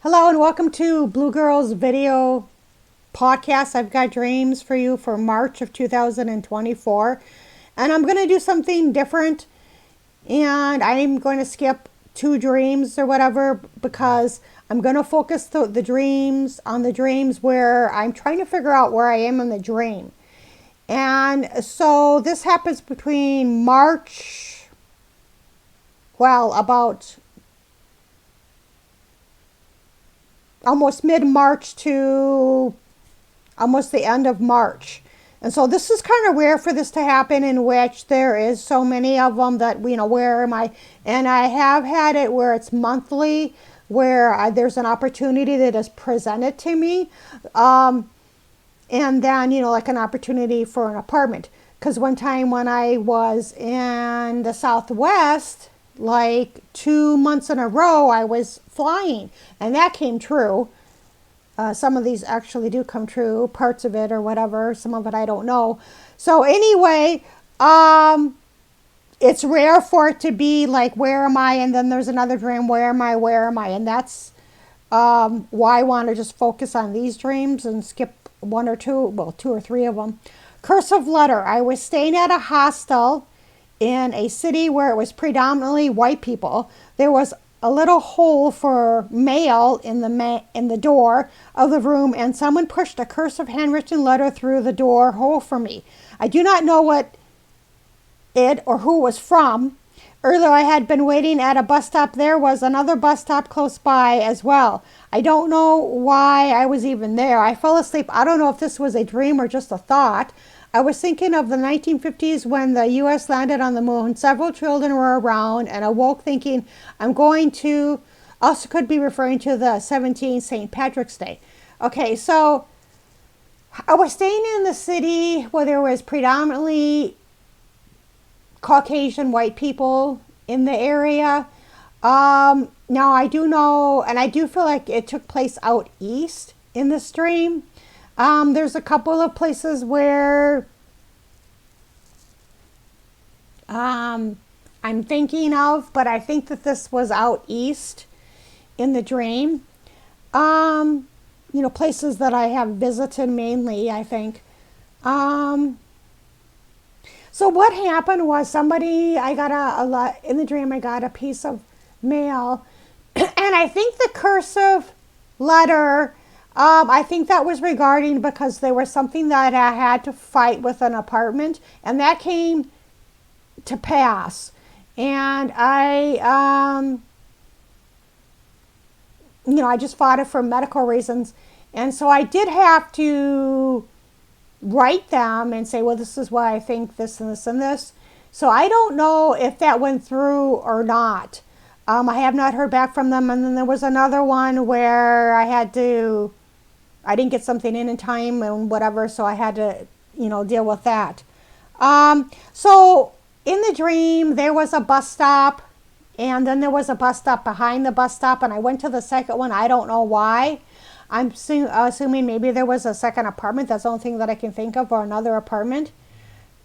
Hello and welcome to Blue Girls Video Podcast. I've got dreams for you for March of 2024. And I'm going to do something different. And I'm going to skip 2 dreams or whatever because I'm going to focus the dreams on the dreams where I'm trying to figure out where I am in the dream. And so this happens between about almost mid-March to almost the end of March. And so this is kind of rare for this to happen, in which there is so many of them that, where am I? And I have had it where it's monthly, where there's an opportunity that is presented to me. And then, like an opportunity for an apartment. Because one time when I was in the Southwest, like 2 months in a row, I was flying, and that came true. Some of these actually do come true, parts of it or whatever. Some of it I don't know. So anyway, it's rare for it to be like, where am I? And then there's another dream, where am I? Where am I? And that's why I want to just focus on these dreams and skip 1 or 2 or 3 of them. Cursive Letter. I was staying at a hostel in a city where it was predominantly white people. There was a little hole for mail in the door of the room, and someone pushed a cursive handwritten letter through the door hole for me. I do not know what it or who it was from. Earlier I had been waiting at a bus stop. There was another bus stop close by as well. I don't know why I was even there. I fell asleep. I don't know if this was a dream or just a thought. I was thinking of the 1950s when the U.S. landed on the moon. Several children were around, and I woke thinking also could be referring to the 17th St. Patrick's Day. Okay, so I was staying in the city where there was predominantly Caucasian white people in the area. Now I do know, and I do feel like it took place out east in the stream. There's a couple of places where I'm thinking of, but I think that this was out east in the dream. Places that I have visited mainly, I think. So what happened was I got in the dream, I got a piece of mail, and I think the cursive letter, I think that was regarding because there was something that I had to fight with an apartment, and that came to pass. And I just fought it for medical reasons. And so I did have to write them and say, well, this is why I think this and this and this. So I don't know if that went through or not. I have not heard back from them. And then there was another one where I didn't get something in time and whatever, so I had to, deal with that. So in the dream, there was a bus stop, and then there was a bus stop behind the bus stop, and I went to the second one. I don't know why. I'm assuming maybe there was a second apartment. That's the only thing that I can think of, or another apartment.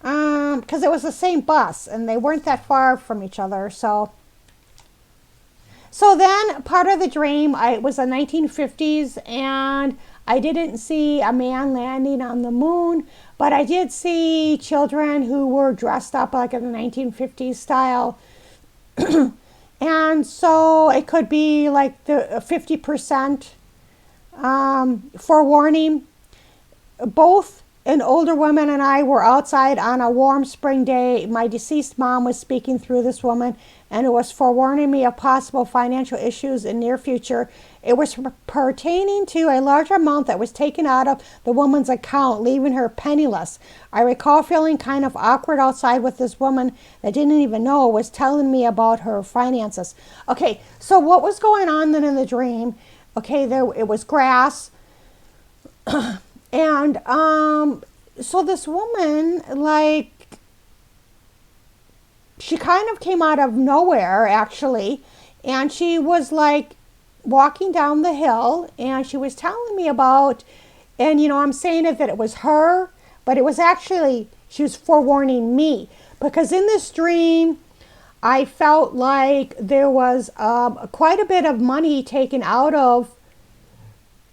Because it was the same bus, and they weren't that far from each other, so then part of the dream, it was the 1950s, and I didn't see a man landing on the moon, but I did see children who were dressed up like in the 1950s style. And so it could be like the 50% forewarning. Both an older woman and I were outside on a warm spring day. My deceased mom was speaking through this woman, and it was forewarning me of possible financial issues in near future. It was pertaining to a large amount that was taken out of the woman's account, leaving her penniless. I recall feeling kind of awkward outside with this woman that didn't even know was telling me about her finances. Okay, so what was going on then in the dream? Okay, it was grass. And so this woman, she kind of came out of nowhere, actually, and she was walking down the hill, and she was telling me about, and I'm saying that it was her, but it was actually, she was forewarning me, because in this dream I felt like there was quite a bit of money taken out of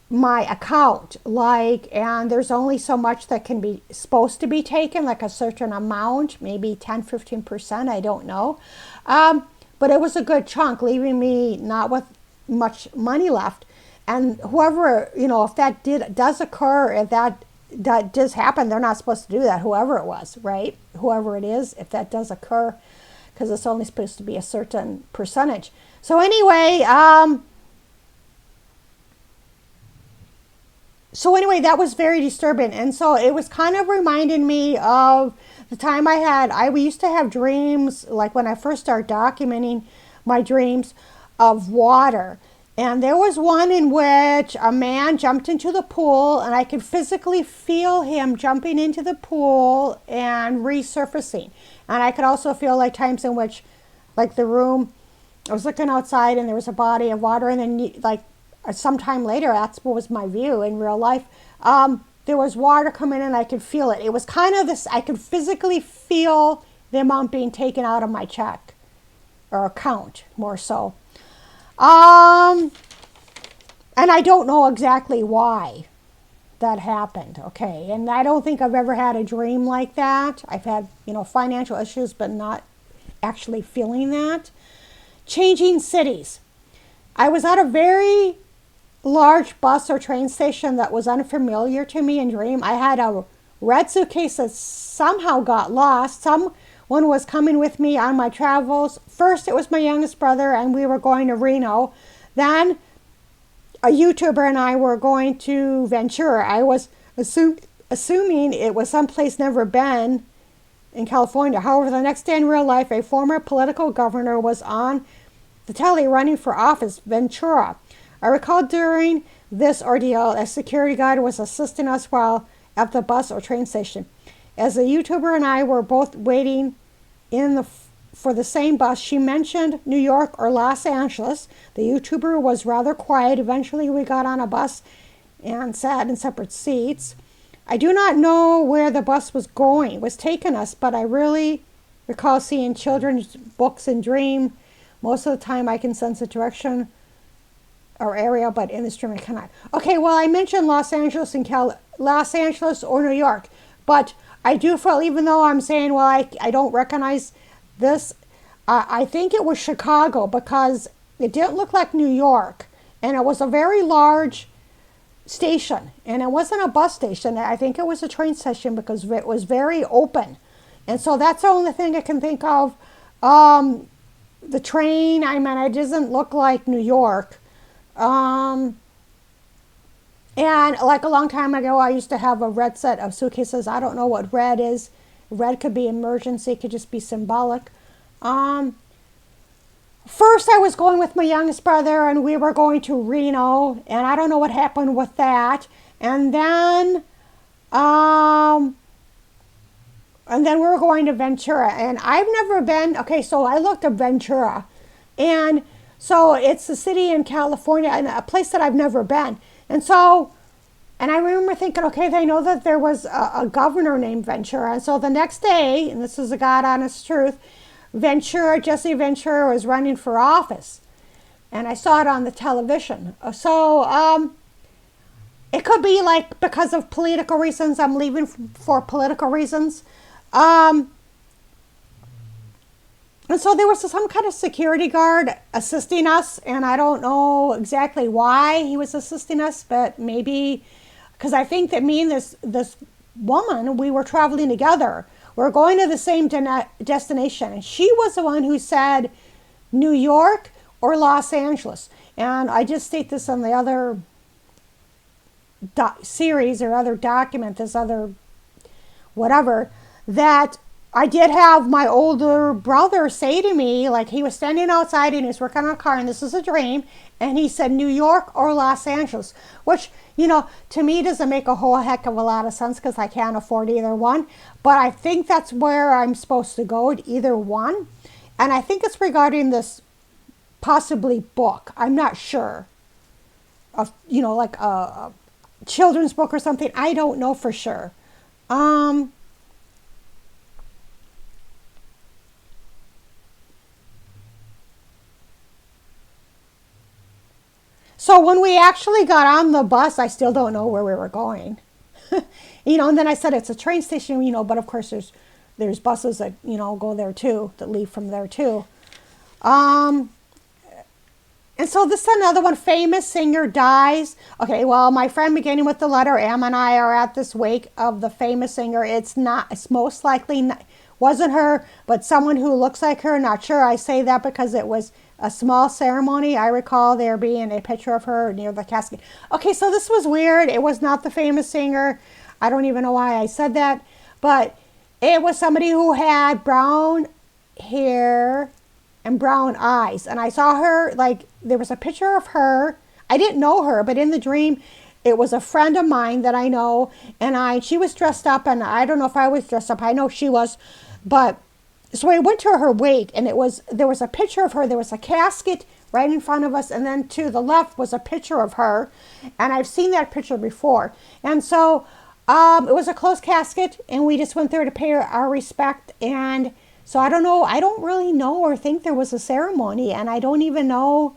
my account, like, and there's only so much that can be supposed to be taken, like a certain amount, maybe 10-15%, I don't know. But it was a good chunk, leaving me not with much money left. And whoever, if that does occur, if that does happen, they're not supposed to do that, whoever it was, right? Whoever it is, if that does occur, because it's only supposed to be a certain percentage. So anyway, that was very disturbing. And so it was kind of reminding me of the time we used to have dreams, like when I first started documenting my dreams, of water. And there was one in which a man jumped into the pool, and I could physically feel him jumping into the pool and resurfacing. And I could also feel like times in which, like the room, I was looking outside and there was a body of water, and then like sometime later, that's what was my view in real life. There was water coming in, I could feel it. It was kind of this, I could physically feel the amount being taken out of my check or account, more so. And I don't know exactly why that happened, okay? And I don't think I've ever had a dream like that. I've had, financial issues, but not actually feeling that. Changing cities. I was at a very large bus or train station that was unfamiliar to me in dream. I had a red suitcase that somehow got lost. Someone was coming with me on my travels. First, it was my youngest brother, and we were going to Reno. Then, a YouTuber and I were going to Ventura. I was assuming it was someplace never been in California. However, the next day in real life, a former political governor was on the telly running for office, Ventura. I recall during this ordeal, a security guard was assisting us while at the bus or train station. As the YouTuber and I were both waiting for the same bus, she mentioned New York or Los Angeles. The YouTuber was rather quiet. Eventually, we got on a bus and sat in separate seats. I do not know where the bus was taking us, but I really recall seeing children's books in dream. Most of the time, I can sense the direction or area, but in this dream I cannot. Okay, well, I mentioned Los Angeles Los Angeles or New York, but I do feel, even though I'm saying, well, I don't recognize this, I think it was Chicago, because it didn't look like New York, and it was a very large station, and it wasn't a bus station. I think it was a train station because it was very open, and so that's the only thing I can think of. The train, I mean, it doesn't look like New York. And like a long time ago, I used to have a red set of suitcases. I don't know what red is. Red could be emergency, it could just be symbolic. First, I was going with my youngest brother, and we were going to Reno, and I don't know what happened with that. And then we were going to Ventura, and I've never been. Okay, so I looked at Ventura, and so it's a city in California, and a place that I've never been. And I remember thinking, okay, they know that there was a governor named Ventura. And so the next day, and this is a God honest truth, Jesse Ventura was running for office. And I saw it on the television. So it could be like because of political reasons, I'm leaving for political reasons. And so there was some kind of security guard assisting us, and I don't know exactly why he was assisting us, but maybe because I think that me and this woman, we were traveling together. We're going to the same destination, and she was the one who said New York or Los Angeles. And I just state this on the other series or other document, this other whatever, that I did have my older brother say to me, like he was standing outside and he was working on a car, and this is a dream, and he said New York or Los Angeles, which, to me doesn't make a whole heck of a lot of sense because I can't afford either one, but I think that's where I'm supposed to go, either one. And I think it's regarding this possibly book. I'm not sure. Of, like a children's book or something. I don't know for sure. So when we actually got on the bus, I still don't know where we were going. And then I said it's a train station, but of course there's buses that, go there too, that leave from there too. And so this is another one, famous singer dies. Okay, well, my friend beginning with the letter M and I are at this wake of the famous singer. It's most likely not, wasn't her, but someone who looks like her, not sure. I say that because it was a small ceremony. I recall there being a picture of her near the casket. Okay, so this was weird. It was not the famous singer. I don't even know why I said that, but it was somebody who had brown hair and brown eyes. And I saw her, there was a picture of her. I didn't know her, but in the dream, it was a friend of mine that I know. And she was dressed up, and I don't know if I was dressed up. I know she was, but so I went to her wake, and there was a picture of her. There was a casket right in front of us, and then to the left was a picture of her. And I've seen that picture before. And so it was a closed casket, and we just went there to pay our respect. And so I don't know. I don't really know or think there was a ceremony, and I don't even know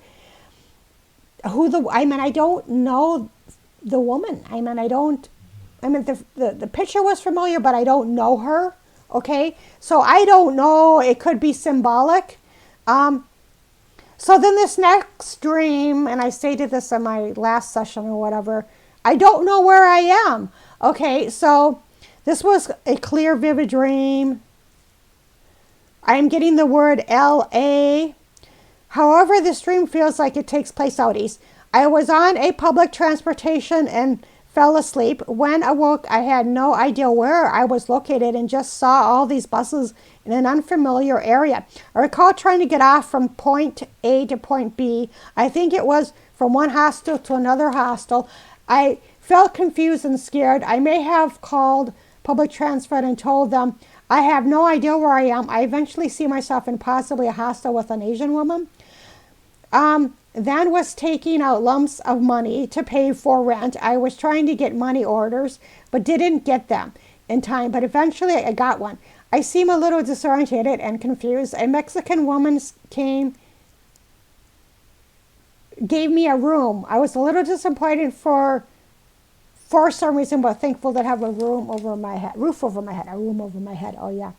I don't know the woman. The picture was familiar, but I don't know her. Okay, so I don't know. It could be symbolic. So then this next dream, and I stated this in my last session or whatever, I don't know where I am. Okay, so this was a clear, vivid dream. I am getting the word LA. However, this dream feels like it takes place out east. I was on a public transportation and fell asleep. When awoke, I had no idea where I was located and just saw all these buses in an unfamiliar area. I recall trying to get off from point A to point B. I think it was from one hostel to another hostel. I felt confused and scared. I may have called public transport and told them I have no idea where I am. I eventually see myself in possibly a hostel with an Asian woman. Then was taking out lumps of money to pay for rent. I was trying to get money orders, but didn't get them in time. But eventually I got one. I seem a little disoriented and confused. A Mexican woman gave me a room. I was a little disappointed for some reason, but thankful to have a roof over my head. A room over my head. Oh yeah.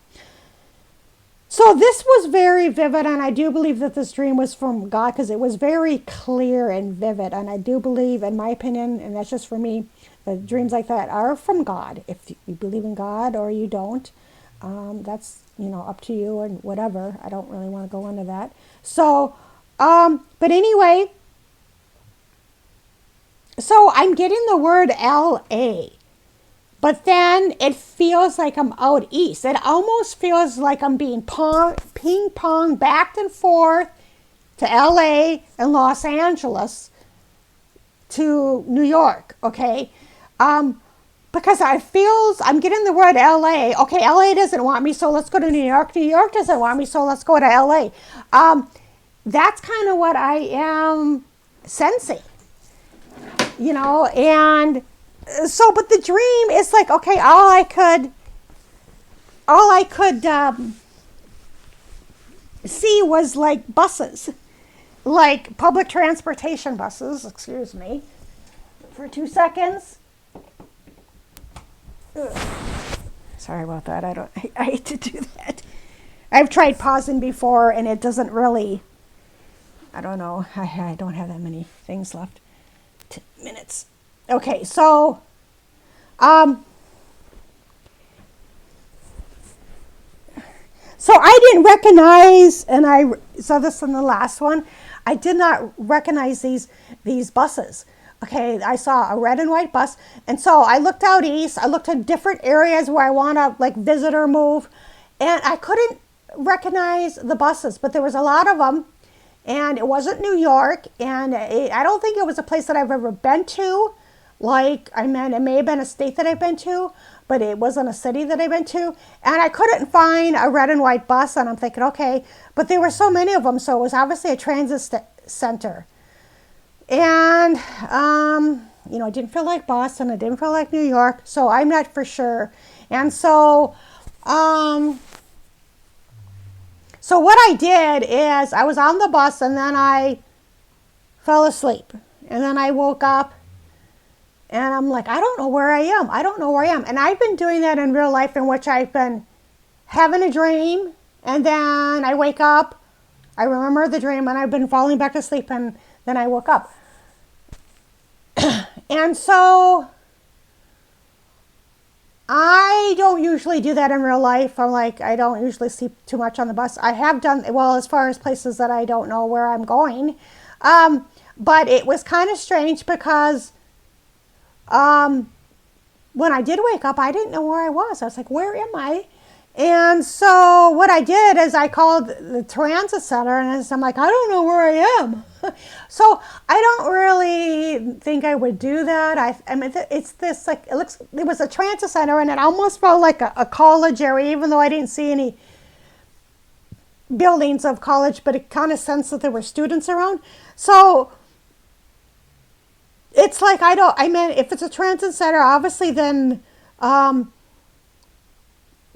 So this was very vivid, and I do believe that this dream was from God because it was very clear and vivid. And I do believe, in my opinion, and that's just for me, that dreams like that are from God. If you believe in God or you don't, that's up to you and whatever. I don't really want to go into that. So, but anyway, so I'm getting the word LA. But then it feels like I'm out east. It almost feels like I'm being ping-pong back and forth to LA and Los Angeles to New York, okay? Because I'm getting the word LA. Okay, LA doesn't want me, so let's go to New York. New York doesn't want me, so let's go to LA. That's kind of what I am sensing, and so, but the dream is like, okay, all I could see was like buses, like public transportation buses. Excuse me for 2 seconds. Ugh. Sorry about that. I hate to do that. I've tried pausing before, and it doesn't really. I don't know. I don't have that many things left. 10 minutes. Okay, so, so I didn't recognize, and I saw this in the last one, I did not recognize these buses. Okay, I saw a red and white bus, and so I looked out east. I looked at different areas where I want to visit or move, and I couldn't recognize the buses, but there was a lot of them, and it wasn't New York, and I don't think it was a place that I've ever been to. It may have been a state that I've been to, but it wasn't a city that I've been to. And I couldn't find a red and white bus, and I'm thinking, okay, but there were so many of them, so it was obviously a transit center. And, it didn't feel like Boston, it didn't feel like New York, so I'm not for sure. And so, so what I did is I was on the bus, and then I fell asleep. And then I woke up and I'm like, I don't know where I am. I don't know where I am. And I've been doing that in real life, in which I've been having a dream and then I wake up, I remember the dream, and I've been falling back to sleep, and then I woke up. And so I don't usually do that in real life. I don't usually sleep too much on the bus. I have done, well, as far as places that I don't know where I'm going. But it was kind of strange because when I did wake up, I didn't know where I was. I was like, where am I? And so what I did is I called the transit center, and I'm like, I don't know where I am. So I don't really think I would do that. I mean, it's this, like, it was a transit center, and it almost felt like a college area, even though I didn't see any buildings of college, but it kind of sensed that there were students around. So it's like, if it's a transit center, obviously then,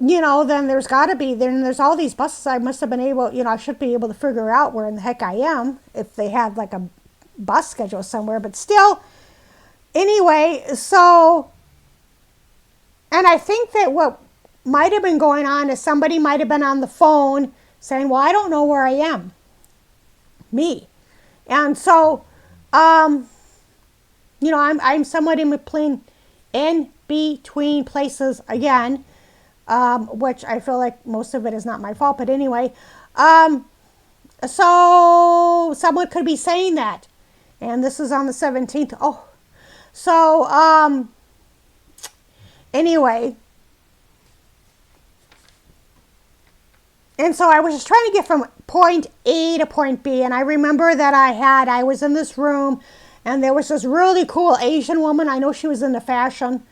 then there's all these buses. I must have been able, I should be able to figure out where in the heck I am if they had like a bus schedule somewhere, but still, anyway, so, and I think that what might have been going on is somebody might have been on the phone saying, well, I don't know where I am. Me. And so, I'm somewhat in between places again, which I feel like most of it is not my fault, but anyway, so someone could be saying that, and this is on the 17th. Oh, so, anyway, and so I was just trying to get from point A to point B, and I remember that I was in this room, and there was this really cool Asian woman. I know she was into fashion,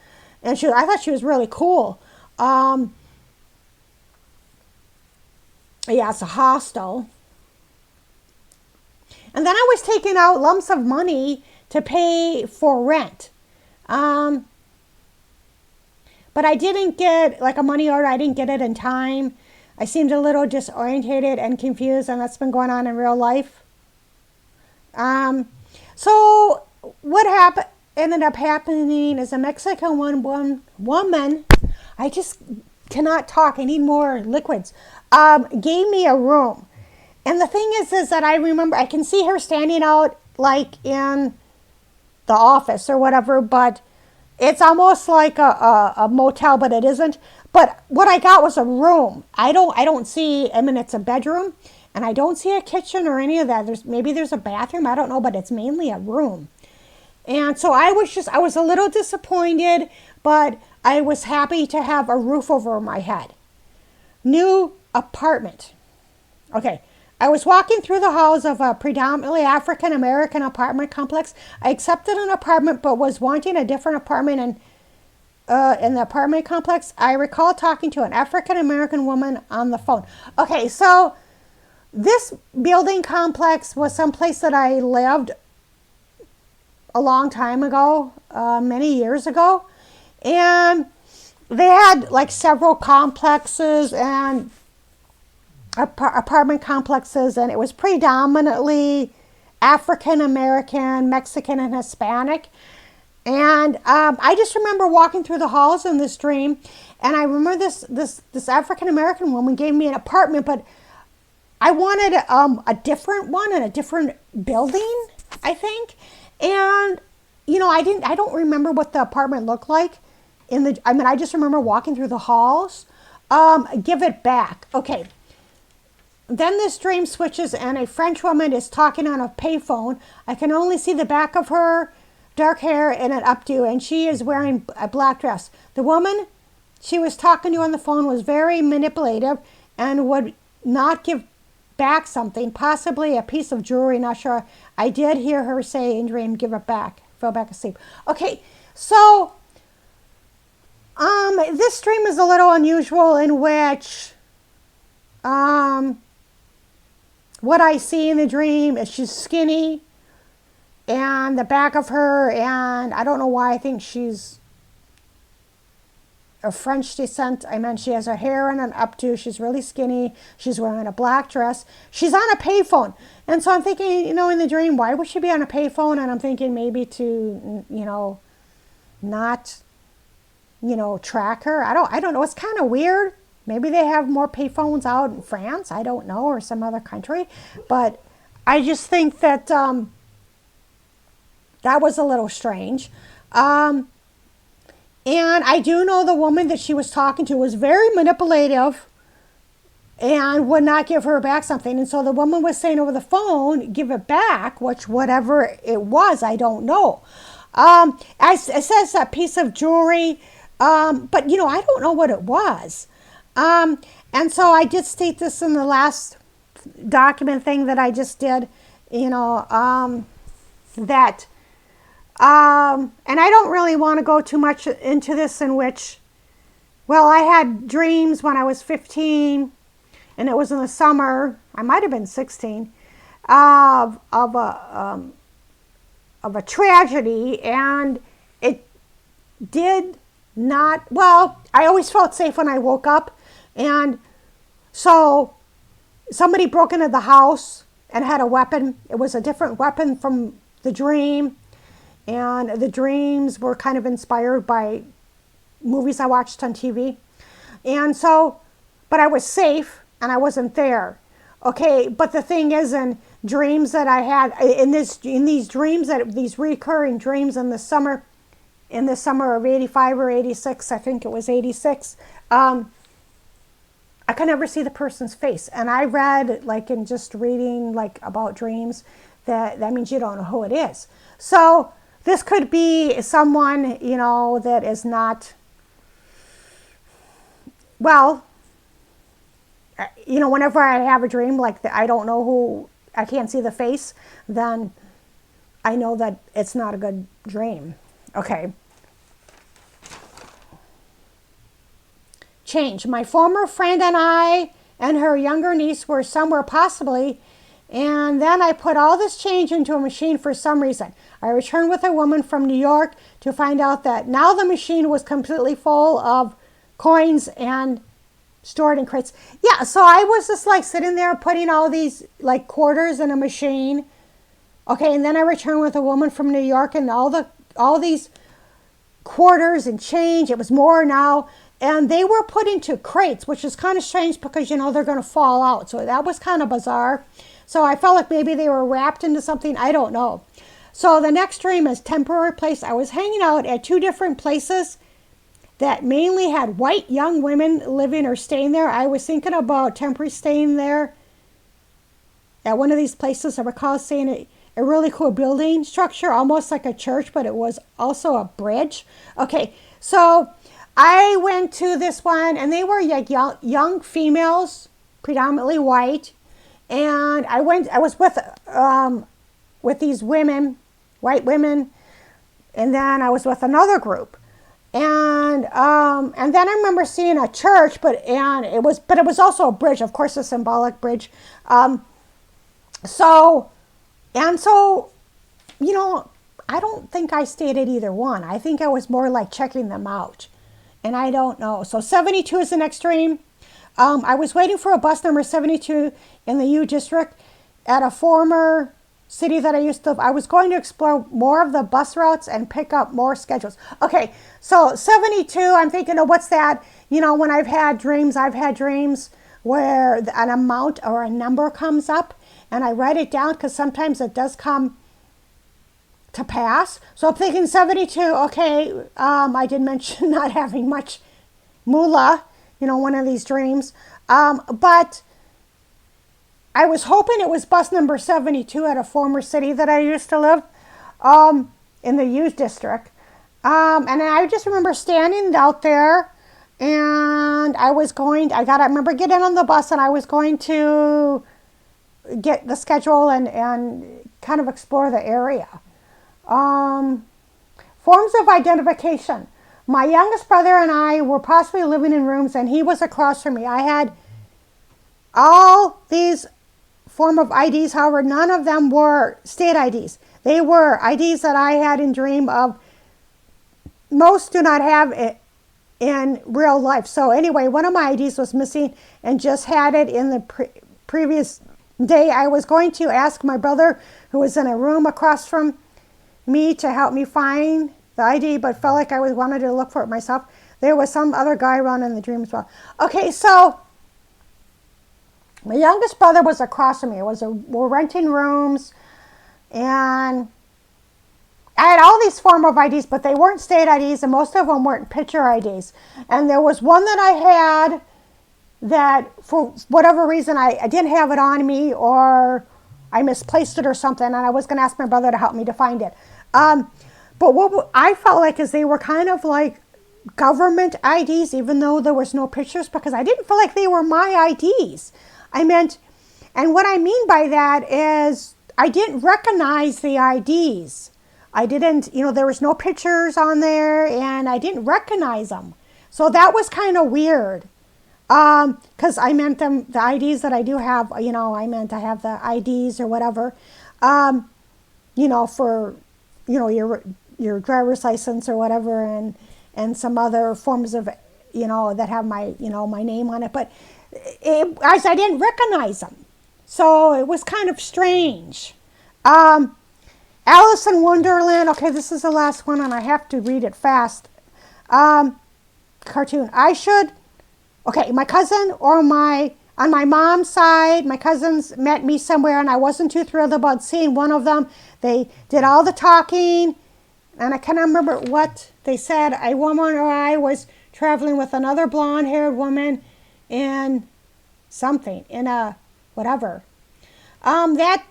and I thought she was really cool. Yeah, it's a hostel. And then I was taking out lumps of money to pay for rent. But I didn't get like a money order. I didn't get it in time. I seemed a little disorientated and confused, and that's been going on in real life. So what ended up happening is a Mexican woman, I just cannot talk, I need more liquids, gave me a room. And the thing is that I remember, I can see her standing out like in the office or whatever, but it's almost like a motel, but it isn't. But what I got was a room. I don't see, it's a bedroom, and I don't see a kitchen or any of that. Maybe there's a bathroom, I don't know, but it's mainly a room. And so I was a little disappointed, but I was happy to have a roof over my head. New apartment. Okay, I was walking through the halls of a predominantly African American apartment complex. I accepted an apartment, but was wanting a different apartment in the apartment complex. I recall talking to an African American woman on the phone. Okay, so this building complex was someplace that I lived a long time ago, many years ago, and they had like several complexes and apartment complexes, and it was predominantly African American, Mexican, and Hispanic. And I just remember walking through the halls in this dream, and I remember this African American woman gave me an apartment, but I wanted a different one in a different building, I think. And I don't remember what the apartment looked like I just remember walking through the halls. Give it back. Okay. Then this dream switches, and a French woman is talking on a payphone. I can only see the back of her, dark hair and an updo, and she is wearing a black dress. The woman she was talking to on the phone was very manipulative and would not give back something, possibly a piece of jewelry, not sure. I did hear her say in dream, give it back. Fell back asleep. Okay, so this dream is a little unusual, in which what I see in the dream is she's skinny, and the back of her, and I don't know why I think she's of French descent. I meant she has her hair in an updo. She's really skinny. She's wearing a black dress. She's on a payphone. And so I'm thinking, in the dream, why would she be on a payphone? And I'm thinking maybe to, not, track her. I don't know. It's kind of weird. Maybe they have more payphones out in France. I don't know, or some other country. But I just think that that was a little strange. And I do know the woman that she was talking to was very manipulative and would not give her back something. And so the woman was saying over the phone, give it back, which whatever it was, I don't know. It says a piece of jewelry, but, I don't know what it was. And so I did state this in the last document thing that I just did, that... and I don't really want to go too much into this, in which, I had dreams when I was 15, and it was in the summer. I might have been 16, of a tragedy, and it did not. I always felt safe when I woke up, and so somebody broke into the house and had a weapon. It was a different weapon from the dream. And the dreams were kind of inspired by movies I watched on TV. And so, but I was safe and I wasn't there. Okay, but the thing is, in dreams that I had, in these dreams, these recurring dreams in the summer of 85 or 86, I think it was 86, I could never see the person's face. And I read, in just reading, about dreams, that means you don't know who it is. So, this could be someone, that is not, whenever I have a dream like that, I don't know who, I can't see the face, then I know that it's not a good dream. Okay. Change. My former friend and I and her younger niece were somewhere possibly, and then I put all this change into a machine for some reason. I returned with a woman from New York to find out that now the machine was completely full of coins and stored in crates. Yeah, so I was just sitting there putting all these quarters in a machine. Okay, and then I returned with a woman from New York, and all these quarters and change, it was more now, and they were put into crates, which is kind of strange because they're going to fall out. So that was kind of bizarre. So I felt like maybe they were wrapped into something. I don't know. So the next dream is temporary place. I was hanging out at two different places that mainly had white young women living or staying there. I was thinking about temporary staying there at one of these places. I recall seeing a really cool building structure, almost like a church, but it was also a bridge. Okay, so I went to this one, and they were young females, predominantly white. And I was with these women, white women, and then I was with another group, and then I remember seeing a church, but it was also a bridge, of course, a symbolic bridge. So I don't think I stayed at either one. I think I was more checking them out, and I don't know. So 72 is the next dream. I was waiting for a bus number 72 in the U District at a former city that I was going to explore more of the bus routes and pick up more schedules. Okay, so 72, I'm thinking, what's that? When I've had dreams where an amount or a number comes up, and I write it down because sometimes it does come to pass. So I'm thinking 72, okay, I did mention not having much moolah, one of these dreams. But I was hoping it was bus number 72 at a former city that I used to live in the U District. And I just remember standing out there, and I remember getting on the bus, and I was going to get the schedule and kind of explore the area. Forms of identification. My youngest brother and I were possibly living in rooms, and he was across from me. I had all these form of IDs, however, none of them were state IDs. They were IDs that I had in dream of. Most do not have in real life. So anyway, one of my IDs was missing and just had it in the previous day. I was going to ask my brother, who was in a room across from me, to help me find the ID, but felt like I wanted to look for it myself. There was some other guy around in the dream as well. Okay, so my youngest brother was across from me. We're renting rooms, and I had all these form of IDs, but they weren't state IDs, and most of them weren't picture IDs. And there was one that I had that, for whatever reason, I didn't have it on me, or I misplaced it or something, and I was going to ask my brother to help me to find it. But what I felt like is they were kind of like government IDs, even though there was no pictures, because I didn't feel like they were my IDs. And what I mean by that is I didn't recognize the IDs. I didn't, there was no pictures on there, and I didn't recognize them. So that was kind of weird. Because I meant the IDs that I do have, I meant I have the IDs or whatever, for, your driver's license or whatever, and some other forms of, that have my, my name on it. But I didn't recognize them. So it was kind of strange. Alice in Wonderland. Okay, this is the last one, and I have to read it fast. Cartoon. Okay, my cousin on my mom's side, my cousins met me somewhere, and I wasn't too thrilled about seeing one of them. They did all the talking, and I can't remember what they said. A woman or I was traveling with another blonde-haired woman in a whatever. That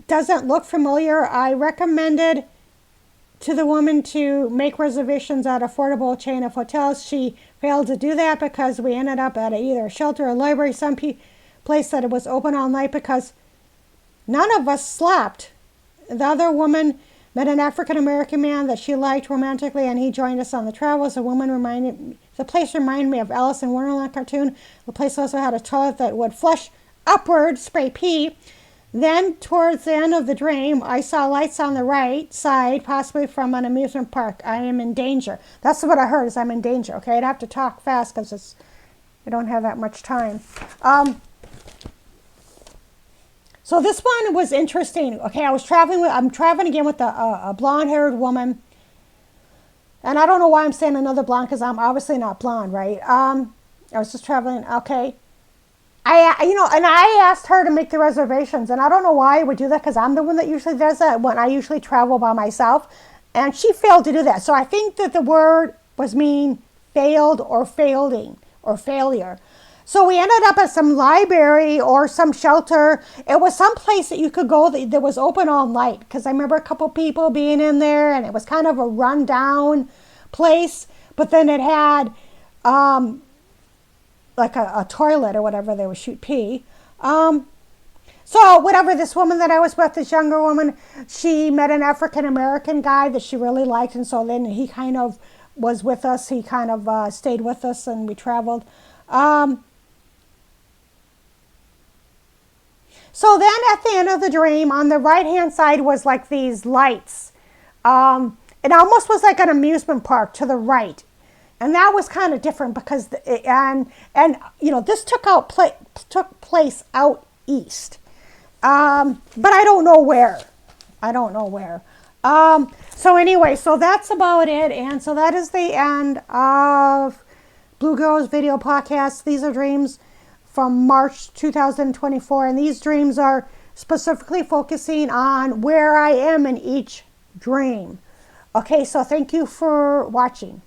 doesn't look familiar. I recommended to the woman to make reservations at affordable chain of hotels. She failed to do that because we ended up at either a shelter or library, some place that it was open all night, because none of us slept. The other woman met an African-American man that she liked romantically, and he joined us on the travels. The place reminded me of Alice in Wonderland cartoon. The place also had a toilet that would flush upward, spray pee. Then, towards the end of the dream, I saw lights on the right side, possibly from an amusement park. I am in danger. That's what I heard, is I'm in danger. Okay, I'd have to talk fast because I don't have that much time. So this one was interesting. Okay, I'm traveling again with a blonde-haired woman. And I don't know why I'm saying another blonde, because I'm obviously not blonde, right? I was just traveling. Okay. And I asked her to make the reservations, and I don't know why I would do that, because I'm the one that usually does that when I usually travel by myself, and she failed to do that. So I think that the word was failed or failing or failure. So we ended up at some library or some shelter. It was some place that you could go that was open all night, because I remember a couple people being in there, and it was kind of a rundown place, but then it had like a toilet or whatever. They would shoot pee. So whatever, this woman that I was with, this younger woman, she met an African-American guy that she really liked, and so then he kind of was with us. He kind of stayed with us, and we traveled. So then at the end of the dream, on the right-hand side was like these lights. It almost was like an amusement park to the right. And that was kind of different because, this took place out east. But I don't know where. So anyway, so that's about it. And so that is the end of Blue Girls Video Podcast. These are dreams from March 2024. And these dreams are specifically focusing on where I am in each dream. Okay, so thank you for watching.